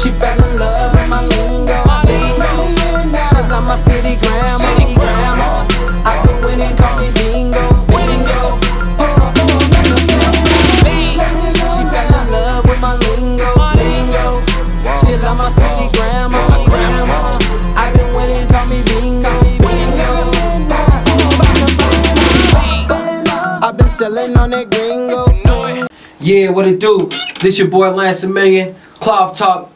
She fell in love with my lingo. She love my city grammar. I can win and call me bingo. She fell in love with my lingo. She love my city grammar. I can win and call me bingo. I've been selling on that gringo. Yeah, what it do? This your boy Lance a Million, ClothTalk2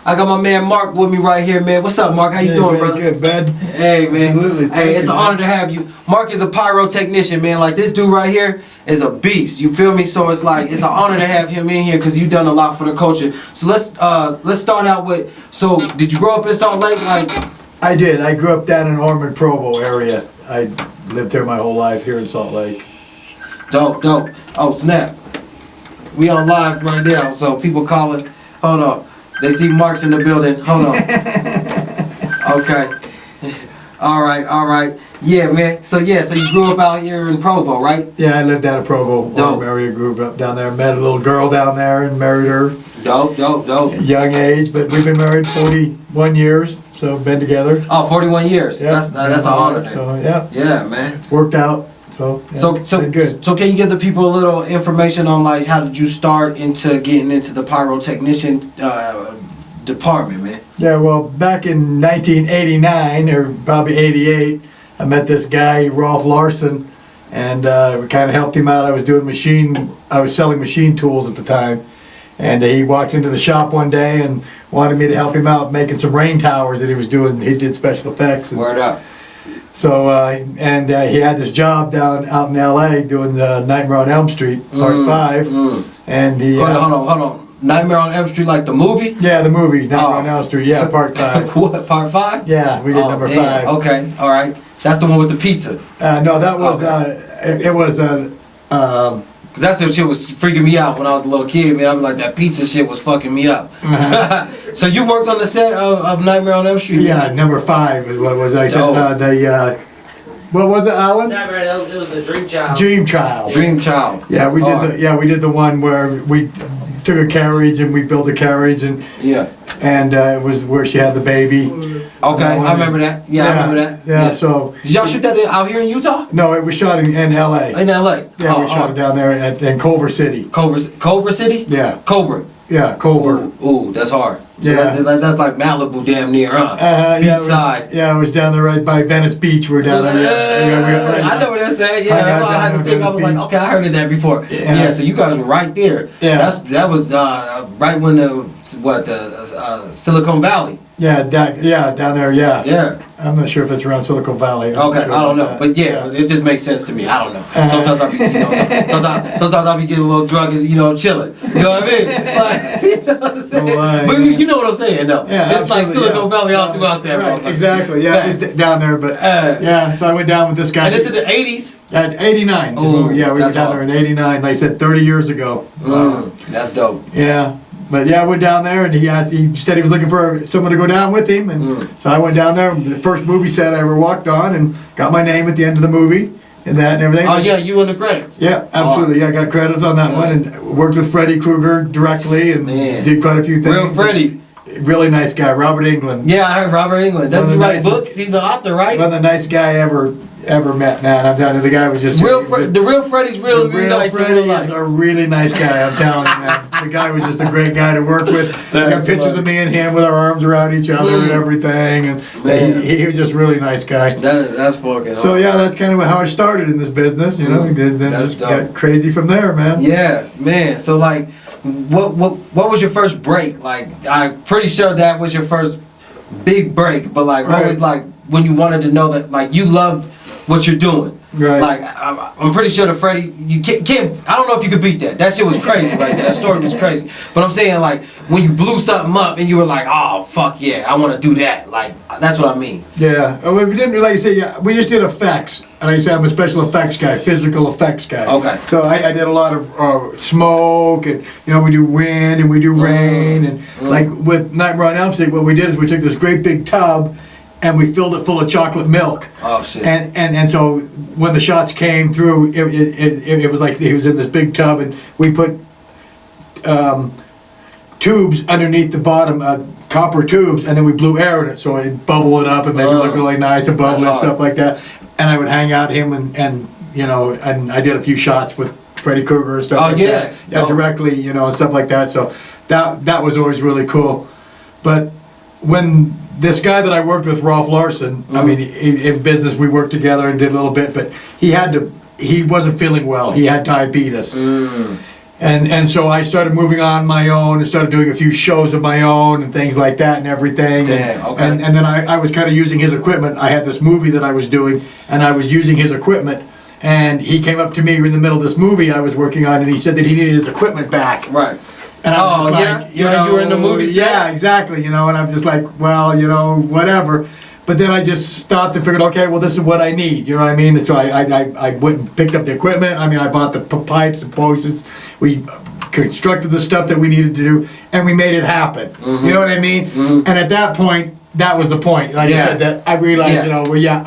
I got my man Mark with me right here, man. What's up, Mark? How you doing, brother? Good, bud. Hey, man. Absolutely. Hey, it's an honor to have you. Mark is a pyrotechnician, man. Like, this dude right here is a beast. You feel me? So it's like, it's an honor to have him in here because you've done a lot for the culture. So let's start out with, so did you grow up in Salt Lake? Like, I did. I grew up down in Ormond, Provo area. I lived there my whole life here in Salt Lake. Dope. Oh, snap. We on live right now, so people calling. Hold on. They see Mark's in the building. Hold on. Okay. All right. Yeah, man. So you grew up out here in Provo, right? Yeah, I lived down in Provo. Dope. Area, grew up down there. Met a little girl down there and married her. Dope. Young age, but we've been married 41 years, so been together. Oh, 41 years. Yeah, That's an honor. So yeah. Yeah, man. It's worked out. So yeah, So been good. So can you give the people a little information on like how did you start into getting into the pyrotechnician department, man? Yeah, well, back in 1989 or probably 88, I met this guy, Rolf Larson, and we kind of helped him out. I was selling machine tools at the time, and he walked into the shop one day and wanted me to help him out making some rain towers that he was doing. He did special effects. Word up. So, he had this job out in L.A. doing the Nightmare on Elm Street, Part 5. And he... Hold on. Nightmare on Elm Street, like the movie? Yeah, the movie, Nightmare on Elm Street, yeah, Part 5. What, Part 5? Yeah, we did number 5. Okay, all right. That's the one with the pizza. No, that was, it was... Cause that's what shit was freaking me out when I was a little kid, man. I was like, that pizza shit was fucking me up. So you worked on the set of Nightmare on Elm Street? Yeah, number 5 is what it was. I said what was it, Alan? It was a Dream Child. Dream Child. Dream Child. Yeah, we did the one where we took a carriage and we built a carriage and it was where she had the baby. Okay, I remember that. Yeah, I remember that. Yeah, so... Did y'all shoot that out here in Utah? No, it was shot in L.A. In L.A.? Yeah, we shot it down there in Culver City. Culver City? Yeah. Culver? Yeah, Culver. Ooh, that's hard. So Yeah. that's like Malibu damn near, huh? Beachside. Yeah, it was down there right by Venice Beach. We're down there. I know what that's at. Yeah, that's why I had to think. I was like, okay, I heard of that before. Yeah, so you guys were right there. Yeah. That was right when the Silicon Valley. Yeah, down there, yeah. Yeah. I'm not sure if it's around Silicon Valley. Okay, I don't know, but yeah, it just makes sense to me. I don't know. Sometimes I be, sometimes I be getting a little drunk and chilling. You know what I mean? Like, you know what I'm saying? But you know what I'm saying, though. Yeah, it's like Silicon Valley all throughout there. Right, exactly. Yeah, it's down there, but yeah. So I went down with this guy. And it's in the 80s. At 89. Oh, yeah, we were down there in 89. Like I said, 30 years ago. That's dope. Yeah. But yeah, I went down there and he said he was looking for someone to go down with him, and so I went down there. The first movie set I ever walked on, and got my name at the end of the movie and that and everything. Oh yeah, you in the credits. Yeah, absolutely. Yeah, I got credits on that one, and worked with Freddy Krueger directly, and did quite a few things. Real Freddy. Really nice guy, Robert England. Yeah, I heard Robert England. Doesn't he write books? He's an author, right? One of the nice guy I ever met, man. I'm telling you, the guy was just... the real Freddy's really nice. Freddy is a really nice guy, I'm telling you, man. The guy was just a great guy to work with. I got pictures of me and him with our arms around each other and everything, and he was just a really nice guy. That's fucking So yeah, that's kind of how I started in this business, Then just got crazy from there, man. Yeah, man. So like, what was your first break? Like, I'm pretty sure that was your first big break, but like, what was like when you wanted to know that like you love what you're doing? Right. Like, I'm pretty sure the Freddy, you can't, I don't know if you could beat that. That shit was crazy, right? That story was crazy. But I'm saying, like, when you blew something up and you were like, oh, fuck yeah, I want to do that. Like, that's what I mean. Yeah. We didn't, like you say, we just did effects. And I say I'm a special effects guy, physical effects guy. Okay. So I did a lot of smoke, and, we do wind, and we do rain. And, like, with Nightmare on Elm Street, what we did is we took this great big tub, and we filled it full of chocolate milk. Oh shit! And so when the shots came through, it was like he was in this big tub, and we put tubes underneath the bottom, copper tubes, and then we blew air in it, so it'd bubble it up and make it look really nice and bubble and stuff like that. And I would hang out him and you know, and I did a few shots with Freddy Krueger and stuff like that. Yeah, directly, you know, and stuff like that. So that was always really cool. But when this guy that I worked with, Rolf Larson, I mean, in business we worked together and did a little bit, but he wasn't feeling well. He had diabetes. And so I started moving on my own and started doing a few shows of my own and things like that and everything. Damn, okay. And then I was kind of using his equipment. I had this movie that I was doing, and I was using his equipment. And he came up to me in the middle of this movie I was working on, and he said that he needed his equipment back. Right. And I was like, you were in the movie set? Yeah, exactly, you know, and I'm just like, well, you know, whatever. But then I just stopped and figured, okay, well, this is what I need, you know what I mean? And so I went and picked up the equipment. I mean, I bought the pipes and posts. We constructed the stuff that we needed to do, and we made it happen. You know what I mean? And at that point, that was the point. Like I said, that I realized, you know, well,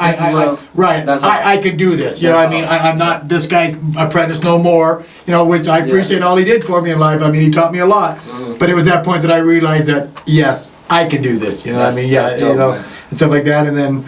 I can do this. You know what I mean? I'm not this guy's apprentice no more, you know, which I appreciate all he did for me in life. I mean, he taught me a lot. But it was that point that I realized that, yes, I can do this. You know what I mean? Yeah, dope, you know, and stuff like that. And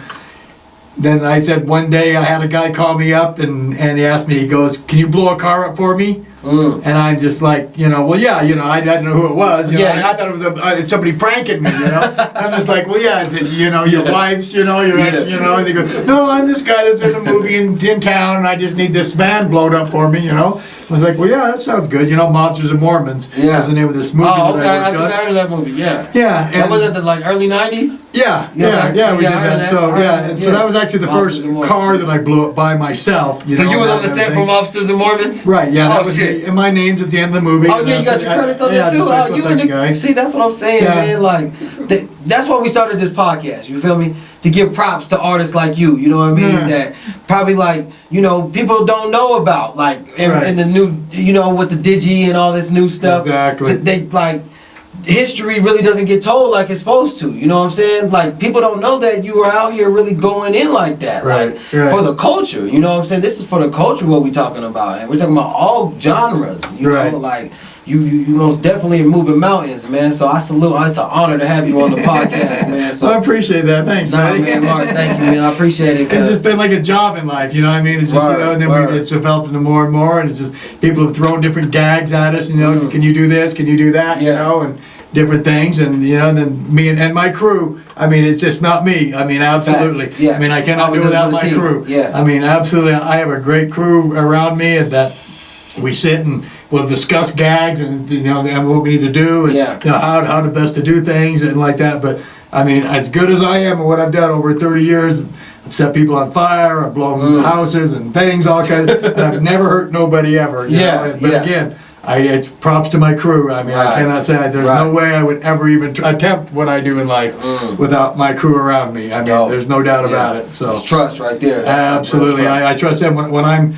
then I said one day I had a guy call me up and he asked me, he goes, can you blow a car up for me? And I'm just like, you know, well, yeah, you know, I didn't know who it was. You know, I thought it was somebody pranking me, you know. I'm just like, well, yeah, is it, you know, your wife's, you know, your ex, you know. And they go, no, I'm this guy that's in a movie in town, and I just need this van blown up for me, you know. I was like, well, yeah, that sounds good. You know, Monsters and Mormons was the name of this movie. Oh, okay, I think I heard of that movie, yeah. Yeah. That was at the, like, early 90s? Yeah, we did that. So, so that was actually the first car that I blew up by myself. So you was on the set for Monsters and Mormons? Right, yeah. That was and my name's at the end of the movie. Oh, yeah, you got your credits on there, too? Oh, you and the guy. See, that's what I'm saying, man. Like, that's why we started this podcast, you feel me? To give props to artists like you know what I mean? That probably, like, you know, people don't know about, like, in the new, you know, with the digi and all this new stuff. Exactly. They like, history really doesn't get told like it's supposed to. You know what I'm saying? Like, people don't know that you were out here really going in like that. Like, for the culture. You know what I'm saying? This is for the culture what we're talking about. And we're talking about all genres. You know, like, you most definitely are moving mountains, man. So I salute. It's an honor to have you on the podcast, man. So I appreciate that. Thanks, man, Mark. Thank you, man. I appreciate it. It's just been like a job in life, you know what I mean? It's just, you know, and then it's developed into more and more, and it's just people have thrown different gags at us, you know, can you do this, can you do that, you know, and different things, and you know, and then me and my crew, I mean, it's just not me. I mean, absolutely. I mean, I cannot do without my crew. I mean, absolutely. I have a great crew around me, and that we sit and we'll discuss gags and, you know, and what we need to do, and you know, how to best to do things and like that. But I mean, as good as I am and what I've done over 30 years, I've set people on fire, I've blown houses and things, all kinds, and I've never hurt nobody ever. You know? But again, it's props to my crew. I mean, I cannot say there's no way I would ever even attempt what I do in life without my crew around me. I mean, there's no doubt about it. So it's trust right there. That's absolutely, I trust them when I'm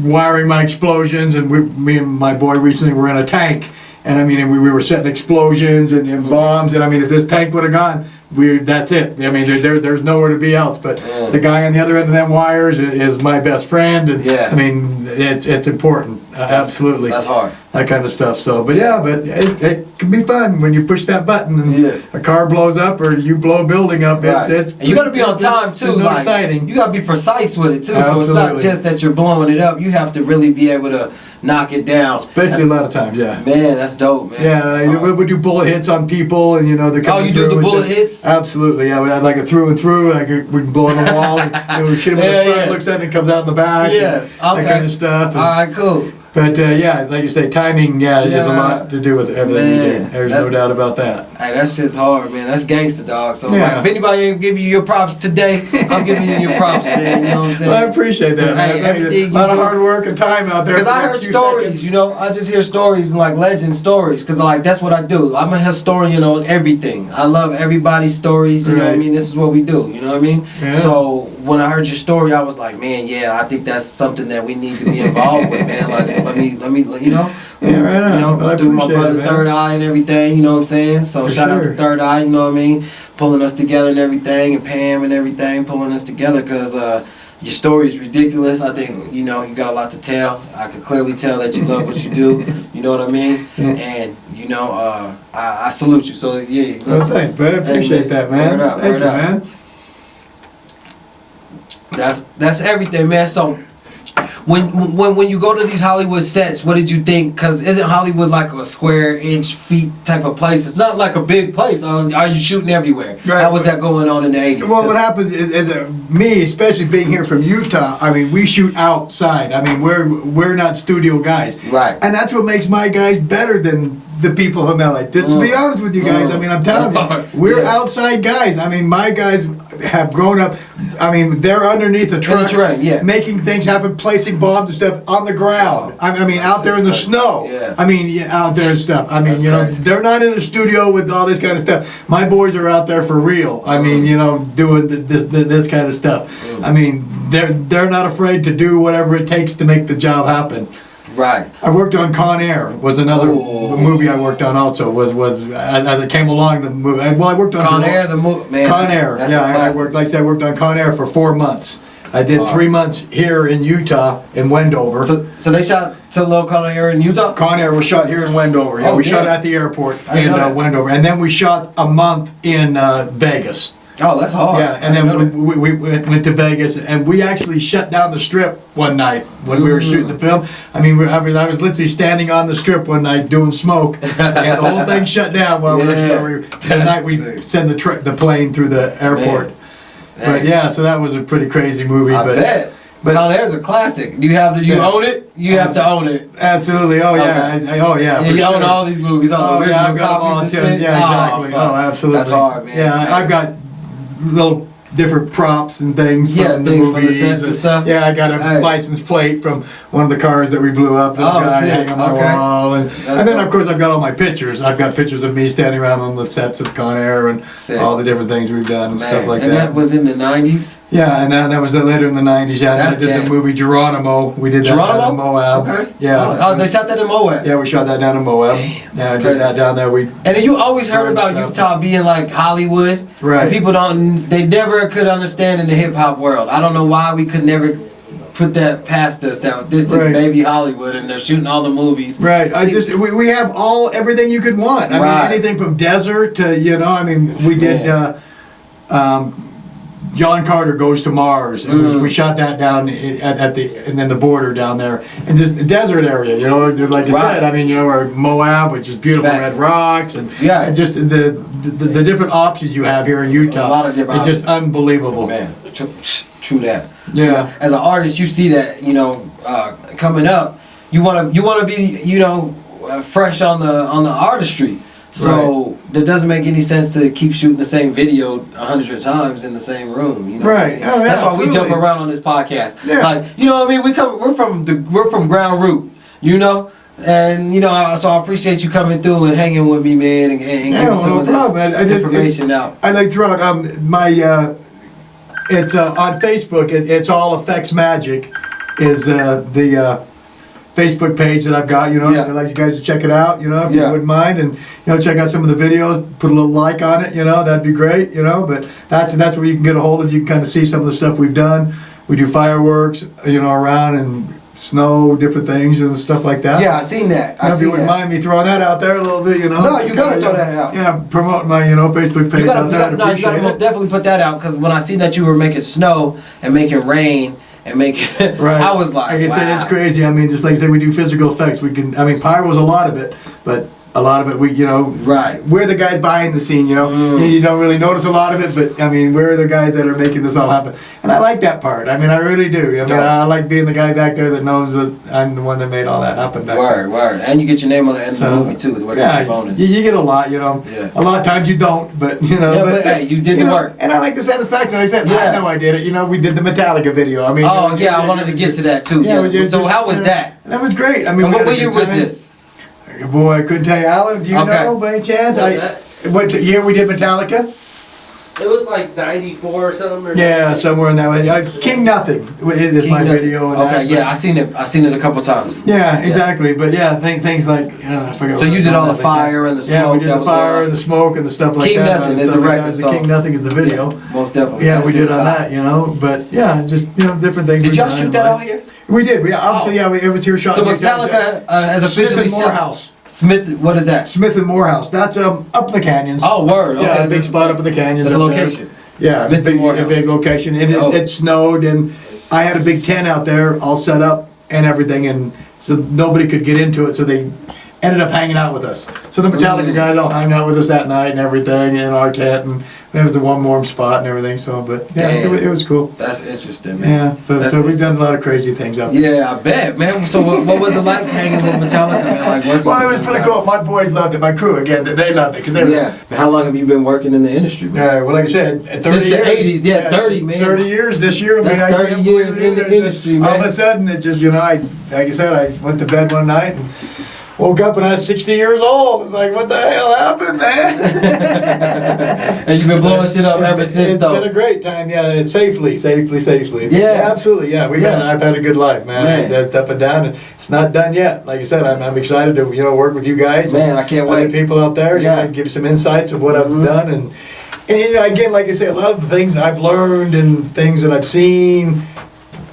wiring my explosions. And me and my boy recently were in a tank, and I mean, we were setting explosions and bombs. And I mean, if this tank would have gone, that's it. I mean, there's nowhere to be else. But the guy on the other end of them wires is my best friend, and I mean, it's important. Absolutely, that's hard. That kind of stuff. So, but it can be fun when you push that button and a car blows up or you blow a building up. It's and you got to be on time too. It's like, exciting. You got to be precise with it too. So it's not just that you're blowing it up. You have to really be able to knock it down. Especially a lot of times, Man, that's dope, man. Yeah, we do bullet hits on people, and you know, you do the bullet hits? Absolutely, yeah. We had like a through and through, like we can blow on the wall. And we shoot him in the front, looks at it, and comes out in the back. Yes, that kind of stuff. All right, cool. But like you say, timing, is a lot to do with everything we do. There's no doubt about that. Hey, that shit's hard, man. That's gangster, dog. So like, if anybody ain't give you your props today, I'm giving you your props, man. You know what I'm saying? Well, I appreciate that. A lot of hard work and time out there. Because I heard stories, you know. I just hear stories and like legend stories. Because like that's what I do. I'm a historian on everything. I love everybody's stories. You know what I mean? This is what we do. You know what I mean? Yeah. So when I heard your story, I was like, man, I think that's something that we need to be involved with, man. Like, so let me, you know. Yeah, right on. You know, well, through my brother Third Eye and everything, you know what I'm saying? So shout out to Third Eye, you know what I mean? Pulling us together and everything, and Pam and everything, pulling us together, because Your story is ridiculous. I think, you know, you got a lot to tell. I could clearly tell that you love what you do. You know what I mean? And, you know, I salute you. So, yeah. Well, thanks, bud. Appreciate that, man. Thank you, man. That's everything, man. So, when you go to these Hollywood sets, what did you think? Because isn't Hollywood like a square inch feet type of place? It's not like a big place. Are you shooting everywhere? Right. How was that going on in the 80s? Well, what happens is me, especially being here from Utah, I mean, we shoot outside. I mean, we're not studio guys. Right. And that's what makes my guys better than the people from LA. Just to be honest with you guys, I mean, I'm telling you, we're outside guys. I mean, my guys have grown up. I mean, they're underneath the truck, making things happen, placing bombs and stuff on the ground. I mean, out there in the snow. Yeah. I mean, out there and stuff. I mean, you know, they're not in the studio with all this kind of stuff. My boys are out there for real. I mean, you know, doing this kind of stuff. I mean, they're not afraid to do whatever it takes to make the job happen. Right. I worked on Con Air. Was another movie I worked on. Also was as it came along the movie. Well, I worked on Con Air, the movie. Man, Con Air. That's I worked. Like I said, I worked on Con Air for 4 months. I did 3 months here in Utah in Wendover. So they shot Solo Con Air in Utah. Con Air was shot here in Wendover. Yeah, we shot at the airport in Wendover, and then we shot a month in Vegas. Oh, that's hard. Yeah, and then we went to Vegas, and we actually shut down the strip one night when we were shooting the film. I mean, I was literally standing on the strip one night doing smoke, and the whole thing shut down while the night we sent the plane through the airport. But yeah, so that was a pretty crazy movie. I bet. But Con Air's a classic. Do you own it? You have to own it. Absolutely. Oh yeah. Okay. You own all these movies. All the original copies and shit. Yeah, exactly. Oh, absolutely. That's hard, man. Yeah, I've got little different props and things from the movies. From the sets and stuff. Yeah, I got a license plate from one of the cars that we blew up that I hang on my wall. And then, of course, I've got all my pictures. I've got pictures of me standing around on the sets of Con Air and all the different things we've done and stuff like that. And that was in the 90s? Yeah, and that was later in the 90s. Yeah, and I did the movie Geronimo. We did that down in Moab. Okay. Yeah. Oh, they shot that in Moab? Yeah, we shot that down in Moab. Damn, I did that down there. And then you always heard about Utah being like Hollywood. Right. And people they never could understand in the hip hop world. I don't know why we could never put that past us that this is baby Hollywood and they're shooting all the movies. Right. We have everything you could want. I mean, anything from desert to, you know, I mean, we did John Carter Goes to Mars, and we shot that down and then the border down there, and just the desert area, you know, like I said, I mean, you know, or Moab, which is beautiful red rocks, and just the different options you have here in Utah. A lot of different options. Just unbelievable. Man, true that. Yeah. As an artist, you see that, you know, coming up, you wanna be, you know, fresh on the artistry. So that doesn't make any sense to keep shooting the same video 100 times in the same room. You know what I mean? Oh, yeah, that's why we jump around on this podcast. Yeah. Like, you know what I mean? We're from ground root, you know? And, you know, so I appreciate you coming through and hanging with me, man, and giving some of this information out. I like throughout my, it's on Facebook, it's All Effects Magic is the Facebook page that I've got, you know, I'd like you guys to check it out, you know, if you wouldn't mind, and, you know, check out some of the videos, put a little like on it, you know, that'd be great, you know, but that's where you can get a hold of, you can kind of see some of the stuff we've done. We do fireworks, you know, around and snow, different things and stuff like that. Yeah, I seen that. If you wouldn't mind me throwing that out there a little bit, you know. No, you gotta throw that out. Yeah, promote my, you know, Facebook page. You gotta most definitely put that out, because when I see that you were making snow and making rain, and make it, I was like, I said, it's crazy. I mean, just like I said, we do physical effects. I mean, pyro was a lot of it, but a lot of it, we're the guys behind the scene, you know. You don't really notice a lot of it, but I mean, we're the guys that are making this all happen. And I like that part. I mean, I really do. I mean, I like being the guy back there that knows that I'm the one that made all that happen back there. Word. And you get your name on the end of the movie, too. What's your bonus? You get a lot, you know. Yeah. A lot of times you don't, but, you know. Yeah, but hey, you did the work. And I like the satisfaction. I said, I know I did it. You know, we did the Metallica video. I mean. Oh, yeah, I wanted to get to that, too. Yeah. So how was that? That was great. I mean, what year was this? Boy, I couldn't tell you, Alan. Do you know by any chance? What year we did Metallica? It was like 94 or something. Or Yeah, somewhere in that way. King Nothing is King my Nothing. video. And Okay, that, yeah, I seen it a couple times. Yeah, exactly. But yeah, things like I forget. So what you it's did all called, the but fire and the yeah, smoke. we did that the was fire going and the smoke and the stuff like King that. Nothing and is stuff the like record, that. so- King Nothing is the video. Yeah, most definitely. Yeah, That we shit did was on hot. that, But yeah, just different things. Did we've y'all done shoot in that life. out here? We did. We obviously it was here shot. So in Utah. Metallica has officially Smith and Morehouse. Smith, what is that? Smith and Morehouse. That's up in the canyons. Oh, word. Okay, Yeah, a big that's- spot up in the canyons. That's a up there. location. Yeah, Smith and a Morehouse. big location. Dope. It snowed, and I had a big tent out there all set up and everything, and so nobody could get into it. So they ended up hanging out with us. So the Metallica guys all hung out with us that night and everything in our tent, and it was the one warm spot and everything. So, but yeah, it was cool. That's interesting, man. Yeah, but That's so we've done a interesting. lot of crazy things out there. Yeah, I bet, man. So what was it like hanging with Metallica, man? Like working Well, it with was them pretty guys? cool. My boys loved it. My crew, again, they loved it because they were. Yeah. How long have you been working in the industry, man? Yeah, well, like I said, at 30 Since the years. 80s, yeah, 30, man. 30 years this year. That's 30 years in the industry, man. All of a sudden, it just, like I said, I went to bed one night and woke up and I was 60 years old. It's like, what the hell happened, man? And you've been blowing shit up ever since, It's though. been a great time, yeah. It's safely. Yeah. Absolutely, yeah. I've had a good life, man. Man. It's up and down, and it's not done yet. Like I said, I'm excited to work with you guys. Man, I can't other wait. people out there, Yeah. give some insights of what I've done, and again, like I say, a lot of the things I've learned and things that I've seen.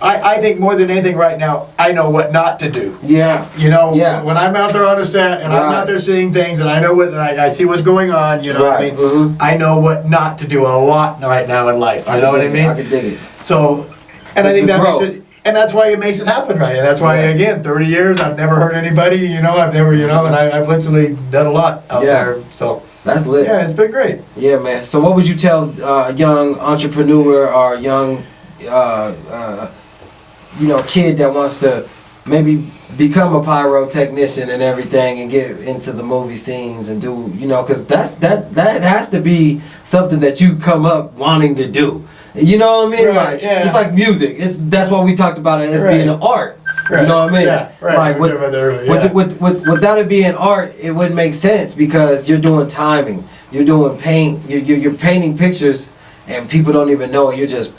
I think more than anything right now, I know what not to do. Yeah. Yeah. When I'm out there on the set and I'm Right. out there seeing things and I know what I see what's going on, what I Right. mean? I know what not to do a lot right now in life. You know what I mean? I can dig it. So, and I It's think a that growth. makes it, and that's why it makes it happen, right? And that's why, Yeah. again, 30 years, I've never hurt anybody, I've never, and I've literally done a lot out Yeah. there. So, That's lit. yeah, it's been great. Yeah, man. So what would you tell a young entrepreneur or a young, kid that wants to maybe become a pyro technician and everything and get into the movie scenes and do, because that has to be something that you come up wanting to do. You know what I mean? Right, Like, yeah. just like music. That's why we talked about it as being an art. Right. You know what I mean? Yeah, right. Like We talked about that earlier, without it being art, it wouldn't make sense because you're doing timing. You're doing paint. You're painting pictures, and people don't even know it. You're just.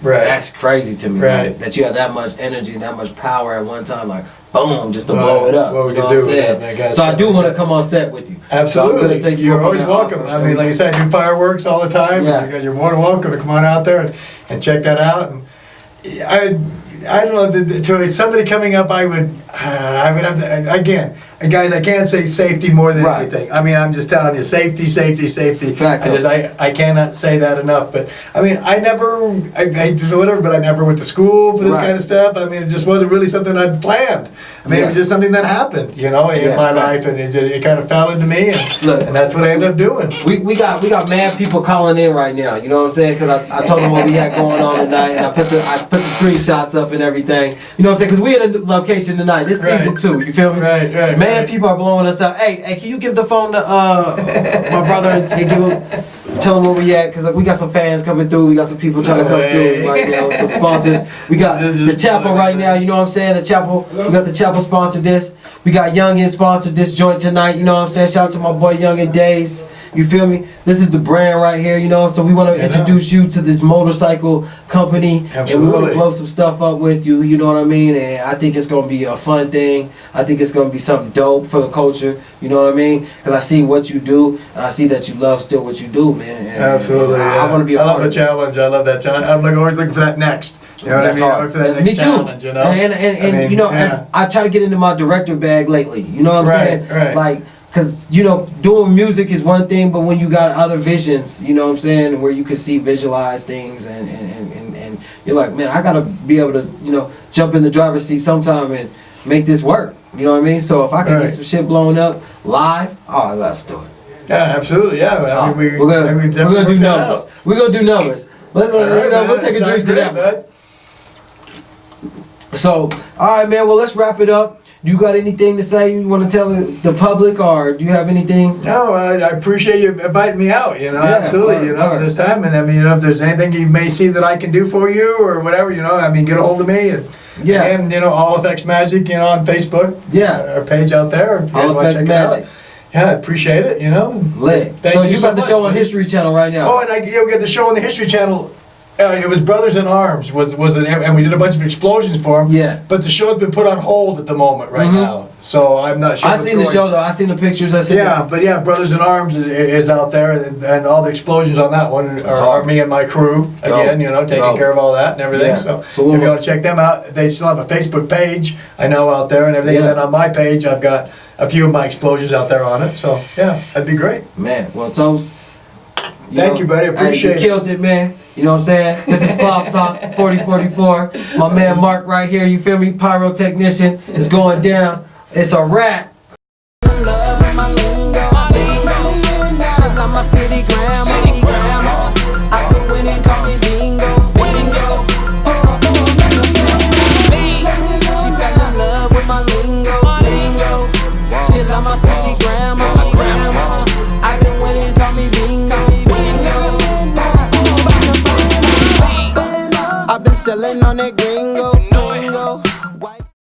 Right. That's crazy to me. Right. Like, that you have that much energy, that much power at one time. Like boom, just to blow it up. What we you know can what I'm do with saying? that kind of So I stuff. do want to come on set with you. Absolutely. So I'm gonna take you You're up on always that welcome. offer. I mean, like I said, I do fireworks all the time. Yeah. You're more than welcome to come on out there and check that out. And I don't know, to somebody coming up, I would have to, again, guys, I can't say safety more than Right. anything. I mean, I'm just telling you, safety. Fact, I cannot say that enough. But I mean, I whatever, but I never went to school for this Right. kind of stuff. I mean, it just wasn't really something I'd planned. I mean, it was Yeah. just something that happened, in Yeah, my facts. life, and it kind of fell into me, Look. and that's what I ended up doing. We got mad people calling in right now. You know what I'm saying? Because I told them what we had going on tonight, and I put the screenshots up and everything. You know what I'm saying? Because we in a location tonight. This is Right. season 2. You feel me? Right. Man, people are blowing us up. Hey, can you give the phone to my brother and tell him where we at? Because we got some fans coming through. We got some people trying to come through right now. Some sponsors. We got This the is Chapel funny, right man. now. You know what I'm saying? The Chapel. We got the Chapel sponsored this. We got Youngin sponsored this joint tonight. You know what I'm saying? Shout out to my boy Youngin Days. You feel me? This is the brand right here, so we want to introduce you to this motorcycle company. And we want Absolutely. to blow some stuff up with you, you know what I mean? And I think it's going to be a fun thing. I think it's going to be something dope for the culture, you know what I mean? Because I see what you do, and I see that you love still what you do, man. And Absolutely. I want to be a I love part the of it. challenge. I love that challenge. I'm always looking for that next. You know what That's I mean? hard. Always for that Me next too. challenge, And I mean, as I try to get into my director bag lately, you know what I'm Right, saying? right. Like, because, doing music is one thing, but when you got other visions, you know what I'm saying, where you can visualize things and you're like, man, I got to be able to, jump in the driver's seat sometime and make this work. You know what I mean? So if I can Right. get some shit blown up live, let's do it. Yeah, absolutely. Yeah. I mean, we're gonna do definitely numbers. We're gonna do numbers. Let's we'll take a drink to that. Bud. So, all right, man. Well, let's wrap it up. You got anything to say? You want to tell the public, or do you have anything? No, I appreciate you inviting me out. Absolutely. word. This time, and I mean, if there's anything you may see that I can do for you or whatever, I mean, get a hold of me. And, Yeah. And All Effects Magic, on Facebook. Yeah. Our page out there. If you All wanna Effects check it out. Magic. Yeah, I appreciate it, you know. Lit. Thank So you you so got the much, show on buddy. History Channel right now. Oh, and we got the show on the History Channel. It was Brothers in Arms, and we did a bunch of explosions for them. Yeah. But the show's been put on hold at the moment right now, so I'm not sure. I what's seen the going- show though. I seen the pictures. I seen Yeah, but yeah, Brothers in Arms is out there, and all the explosions on that one are hard. me and my crew again. You know, taking Dope. care of all that and everything. Yeah. So, So what if you was- want to check them out, they still have a Facebook page. I know out there and everything. Yeah. And then on my page, I've got a few of my explosions out there on it. So yeah, that'd be great. Man, well, Toast. Thank you, buddy. Appreciate it. You killed it, man. You know what I'm saying? This is Cloth Talk 4044. My man Mark right here, you feel me? Pyrotechnician. It's going down. It's a wrap.